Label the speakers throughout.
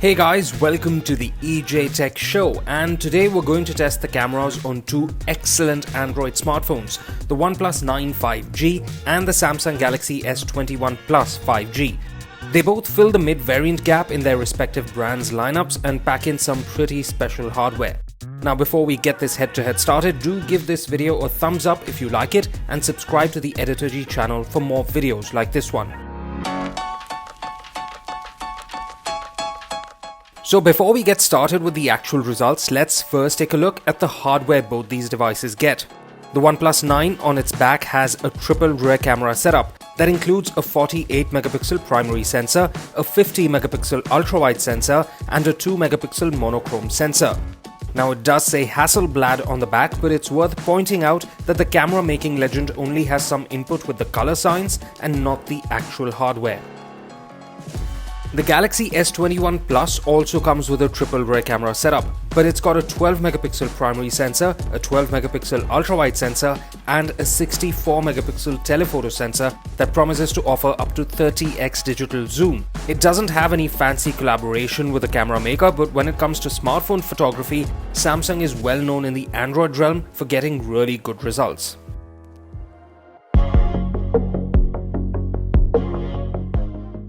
Speaker 1: Hey guys, welcome to the EJ Tech Show, and today we're going to test the cameras on two excellent Android smartphones, the OnePlus 9 5G and the Samsung Galaxy S21 Plus 5G. They both fill the mid-variant gap in their respective brands' lineups and pack in some pretty special hardware. Now before we get this head-to-head started, do give this video a thumbs up if you like it and subscribe to the editorji channel for more videos like this one. So before we get started with the actual results, let's first take a look at the hardware both these devices get. The OnePlus 9 on its back has a triple rear camera setup that includes a 48 megapixel primary sensor, a 50 megapixel ultra-wide sensor and a 2 megapixel monochrome sensor. Now it does say Hasselblad on the back, but it's worth pointing out that the camera making legend only has some input with the color signs and not the actual hardware. The Galaxy S21 Plus also comes with a triple rear camera setup, but it's got a 12 megapixel primary sensor, a 12 megapixel ultra-wide sensor and a 64 megapixel telephoto sensor that promises to offer up to 30x digital zoom. It doesn't have any fancy collaboration with the camera maker, but when it comes to smartphone photography, Samsung is well known in the Android realm for getting really good results.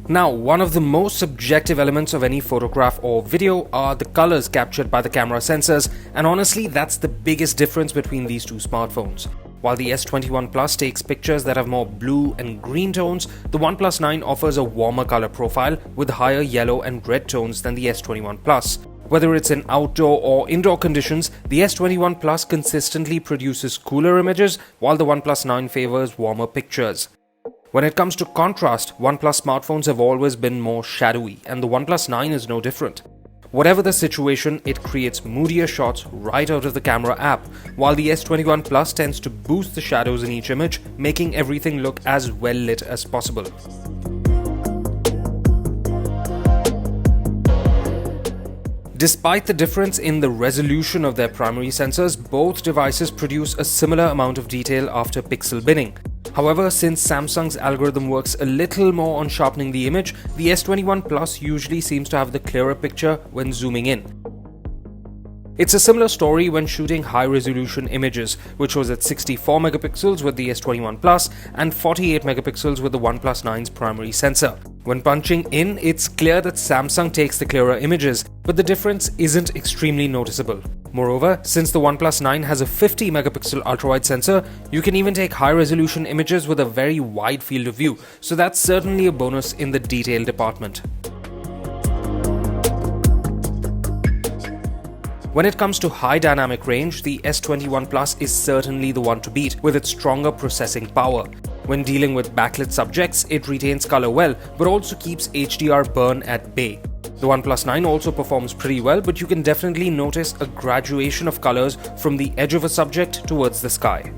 Speaker 1: Now, one of the most subjective elements of any photograph or video are the colors captured by the camera sensors, and honestly that's the biggest difference between these two smartphones. While the S21 Plus takes pictures that have more blue and green tones, the OnePlus 9 offers a warmer color profile with higher yellow and red tones than the S21 Plus. Whether it's in outdoor or indoor conditions, the S21 Plus consistently produces cooler images while the OnePlus 9 favors warmer pictures. When it comes to contrast, OnePlus smartphones have always been more shadowy, and the OnePlus 9 is no different. Whatever the situation, it creates moodier shots right out of the camera app, while the S21 Plus tends to boost the shadows in each image, making everything look as well lit as possible. Despite the difference in the resolution of their primary sensors, both devices produce a similar amount of detail after pixel binning. However, since Samsung's algorithm works a little more on sharpening the image, the S21 Plus usually seems to have the clearer picture when zooming in. It's a similar story when shooting high-resolution images, which was at 64 megapixels with the S21 Plus and 48 megapixels with the OnePlus 9's primary sensor. When punching in, it's clear that Samsung takes the clearer images, but the difference isn't extremely noticeable. Moreover, since the OnePlus 9 has a 50 megapixel ultra-wide sensor, you can even take high-resolution images with a very wide field of view, so that's certainly a bonus in the detail department. When it comes to high dynamic range, the S21 Plus is certainly the one to beat with its stronger processing power. When dealing with backlit subjects, it retains color well, but also keeps HDR burn at bay. The OnePlus 9 also performs pretty well, but you can definitely notice a graduation of colors from the edge of a subject towards the sky.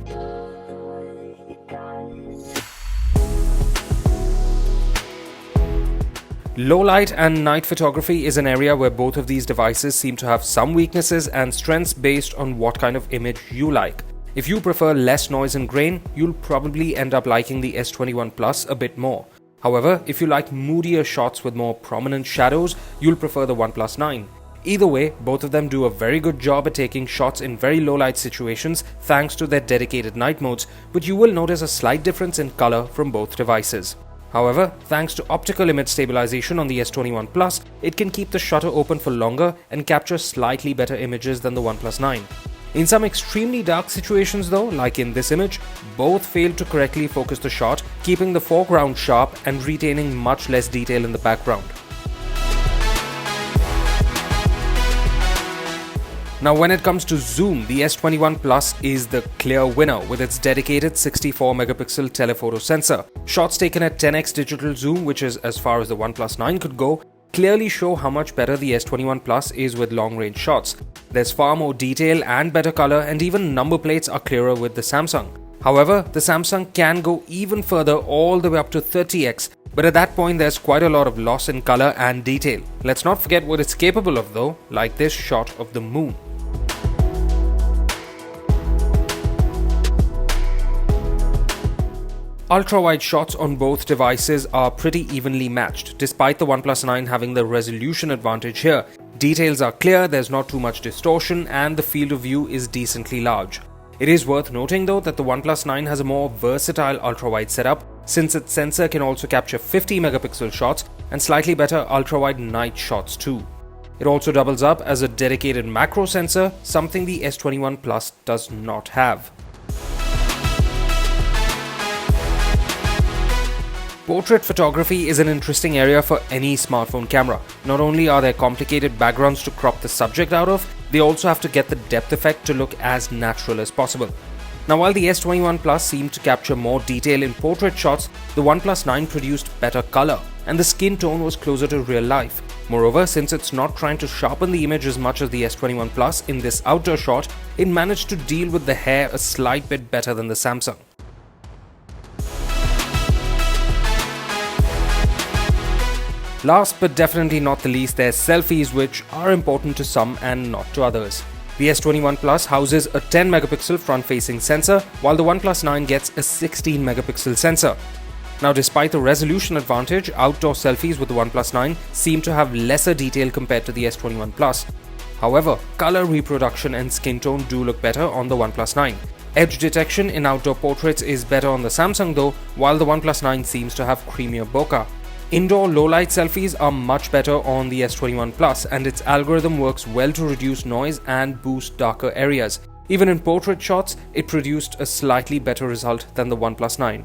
Speaker 1: Low light and night photography is an area where both of these devices seem to have some weaknesses and strengths based on what kind of image you like. If you prefer less noise and grain, you'll probably end up liking the S21 Plus a bit more. However, if you like moodier shots with more prominent shadows, you'll prefer the OnePlus 9. Either way, both of them do a very good job at taking shots in very low light situations thanks to their dedicated night modes, but you will notice a slight difference in color from both devices. However, thanks to optical image stabilization on the S21 Plus, it can keep the shutter open for longer and capture slightly better images than the OnePlus 9. In some extremely dark situations though, like in this image, both failed to correctly focus the shot, keeping the foreground sharp and retaining much less detail in the background. Now when it comes to zoom, the S21 Plus is the clear winner with its dedicated 64 megapixel telephoto sensor. Shots taken at 10x digital zoom, which is as far as the OnePlus 9 could go, clearly show how much better the S21 Plus is with long-range shots. There's far more detail and better color, and even number plates are clearer with the Samsung. However, the Samsung can go even further all the way up to 30x, but at that point there's quite a lot of loss in color and detail. Let's not forget what it's capable of though, like this shot of the moon. Ultra-wide shots on both devices are pretty evenly matched, despite the OnePlus 9 having the resolution advantage here. Details are clear, there's not too much distortion, and the field of view is decently large. It is worth noting though that the OnePlus 9 has a more versatile ultra-wide setup, since its sensor can also capture 50 megapixel shots and slightly better ultra-wide night shots too. It also doubles up as a dedicated macro sensor, something the S21 Plus does not have. Portrait photography is an interesting area for any smartphone camera. Not only are there complicated backgrounds to crop the subject out of, they also have to get the depth effect to look as natural as possible. Now, while the S21 Plus seemed to capture more detail in portrait shots, the OnePlus 9 produced better color, and the skin tone was closer to real life. Moreover, since it's not trying to sharpen the image as much as the S21 Plus in this outdoor shot, it managed to deal with the hair a slight bit better than the Samsung. Last but definitely not the least, there's selfies, which are important to some and not to others. The S21 Plus houses a 10 megapixel front-facing sensor, while the OnePlus 9 gets a 16 megapixel sensor. Now, despite the resolution advantage, outdoor selfies with the OnePlus 9 seem to have lesser detail compared to the S21 Plus. However, color reproduction and skin tone do look better on the OnePlus 9. Edge detection in outdoor portraits is better on the Samsung though, while the OnePlus 9 seems to have creamier bokeh. Indoor low-light selfies are much better on the S21 Plus, and its algorithm works well to reduce noise and boost darker areas. Even in portrait shots, it produced a slightly better result than the OnePlus 9.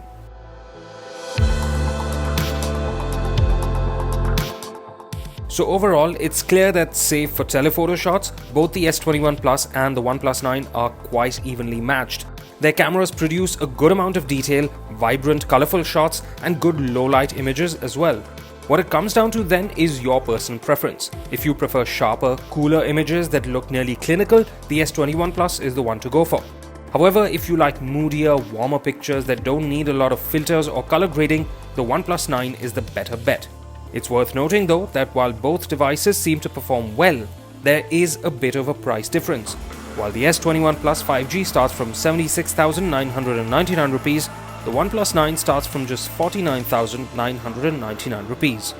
Speaker 1: So overall, it's clear that save for telephoto shots, both the S21 Plus and the OnePlus 9 are quite evenly matched. Their cameras produce a good amount of detail, vibrant, colorful shots, and good low-light images as well. What it comes down to then is your personal preference. If you prefer sharper, cooler images that look nearly clinical, the S21 Plus is the one to go for. However, if you like moodier, warmer pictures that don't need a lot of filters or color grading, the OnePlus 9 is the better bet. It's worth noting though that while both devices seem to perform well, there is a bit of a price difference. While the S21 Plus 5G starts from 76,999 rupees, the OnePlus 9 starts from just 49,999 rupees.